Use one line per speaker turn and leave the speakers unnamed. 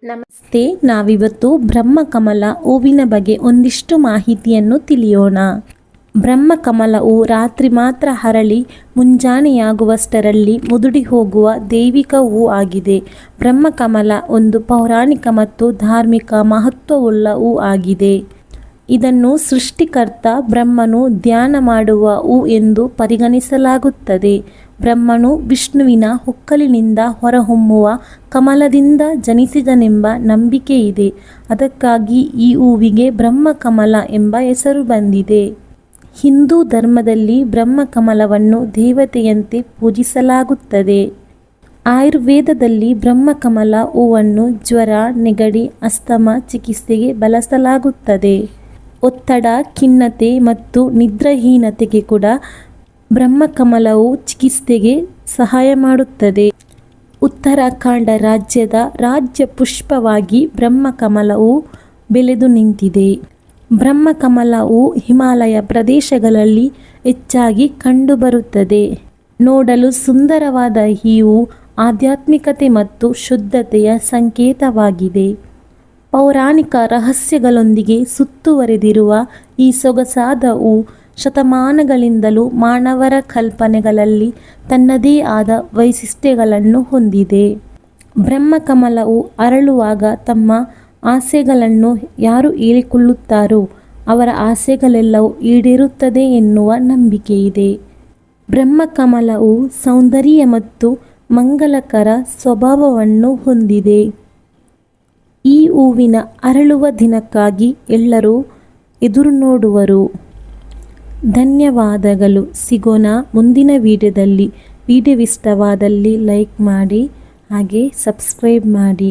ನಮಸ್ತೆ. ನಾವಿವತ್ತು ಬ್ರಹ್ಮಕಮಲ ಹೂವಿನ ಬಗ್ಗೆ ಒಂದಿಷ್ಟು ಮಾಹಿತಿಯನ್ನು ತಿಳಿಯೋಣ. ಬ್ರಹ್ಮಕಮಲವು ರಾತ್ರಿ ಮಾತ್ರ ಅರಳಿ ಮುಂಜಾನೆಯಾಗುವಷ್ಟರಲ್ಲಿ ಮುದುಡಿ ಹೋಗುವ ದೈವಿಕ ಹೂ ಆಗಿದೆ. ಬ್ರಹ್ಮಕಮಲ ಒಂದು ಪೌರಾಣಿಕ ಮತ್ತು ಧಾರ್ಮಿಕ ಮಹತ್ವವುಳ್ಳ ಹೂ ಆಗಿದೆ. ಇದನ್ನು ಸೃಷ್ಟಿಕರ್ತ ಬ್ರಹ್ಮನು ಧ್ಯಾನ ಮಾಡುವ ಹೂ ಎಂದು ಪರಿಗಣಿಸಲಾಗುತ್ತದೆ. ಬ್ರಹ್ಮನು ವಿಷ್ಣುವಿನ ಹೊಕ್ಕಲಿನಿಂದ ಹೊರಹೊಮ್ಮುವ ಕಮಲದಿಂದ ಜನಿಸಿದನೆಂಬ ನಂಬಿಕೆ ಇದೆ. ಅದಕ್ಕಾಗಿ ಈ ಹೂವಿಗೆ ಬ್ರಹ್ಮಕಮಲ ಎಂಬ ಹೆಸರು ಬಂದಿದೆ. ಹಿಂದೂ ಧರ್ಮದಲ್ಲಿ ಬ್ರಹ್ಮಕಮಲವನ್ನು ದೇವತೆಯಂತೆ ಪೂಜಿಸಲಾಗುತ್ತದೆ. ಆಯುರ್ವೇದದಲ್ಲಿ ಬ್ರಹ್ಮಕಮಲ ಹೂವನ್ನು ಜ್ವರ, ನೆಗಡಿ, ಅಸ್ತಮ ಚಿಕಿತ್ಸೆಗೆ ಬಳಸಲಾಗುತ್ತದೆ. ಒತ್ತಡ, ಖಿನ್ನತೆ ಮತ್ತು ನಿದ್ರಾಹೀನತೆಗೆ ಕೂಡ ಬ್ರಹ್ಮಕಮಲವು ಚಿಕಿತ್ಸೆಗೆ ಸಹಾಯ ಮಾಡುತ್ತದೆ. ಉತ್ತರಾಖಂಡ ರಾಜ್ಯದ ರಾಜ್ಯ ಪುಷ್ಪವಾಗಿ ಬ್ರಹ್ಮಕಮಲವು ಬೆಳೆದು ನಿಂತಿದೆ. ಬ್ರಹ್ಮಕಮಲವು ಹಿಮಾಲಯ ಪ್ರದೇಶಗಳಲ್ಲಿ ಹೆಚ್ಚಾಗಿ ಕಂಡುಬರುತ್ತದೆ. ನೋಡಲು ಸುಂದರವಾದ ಈ ಹೂ ಆಧ್ಯಾತ್ಮಿಕತೆ ಮತ್ತು ಶುದ್ಧತೆಯ ಸಂಕೇತವಾಗಿದೆ. ಪೌರಾಣಿಕ ರಹಸ್ಯಗಳೊಂದಿಗೆ ಸುತ್ತುವರೆದಿರುವ ಈ ಸೊಗಸಾದ ಹೂ ಶತಮಾನಗಳಿಂದಲೂ ಮಾನವರ ಕಲ್ಪನೆಗಳಲ್ಲಿ ತನ್ನದೇ ಆದ ವೈಶಿಷ್ಟ್ಯಗಳನ್ನು ಹೊಂದಿದೆ. ಬ್ರಹ್ಮಕಮಲವು ಅರಳುವಾಗ ತಮ್ಮ ಆಸೆಗಳನ್ನು ಯಾರು ಹೇಳಿಕೊಳ್ಳುತ್ತಾರೋ ಅವರ ಆಸೆಗಳೆಲ್ಲವೂ ಈಡೇರುತ್ತದೆ ಎನ್ನುವ ನಂಬಿಕೆಯಿದೆ. ಬ್ರಹ್ಮಕಮಲವು ಸೌಂದರ್ಯ ಮತ್ತು ಮಂಗಲಕರ ಸ್ವಭಾವವನ್ನು ಹೊಂದಿದೆ. ಈ ಹೂವಿನ ಅರಳುವ ದಿನಕ್ಕಾಗಿ ಎಲ್ಲರೂ ಎದುರು ನೋಡುವರು. ಧನ್ಯವಾದಗಳು. ಸಿಗೋಣ ಮುಂದಿನ ವಿಡಿಯೋದಲ್ಲಿ. ವಿಡಿಯೋ ಇಷ್ಟವಾದಲ್ಲಿ ಲೈಕ್ ಮಾಡಿ, ಹಾಗೆ ಸಬ್ಸ್ಕ್ರೈಬ್ ಮಾಡಿ.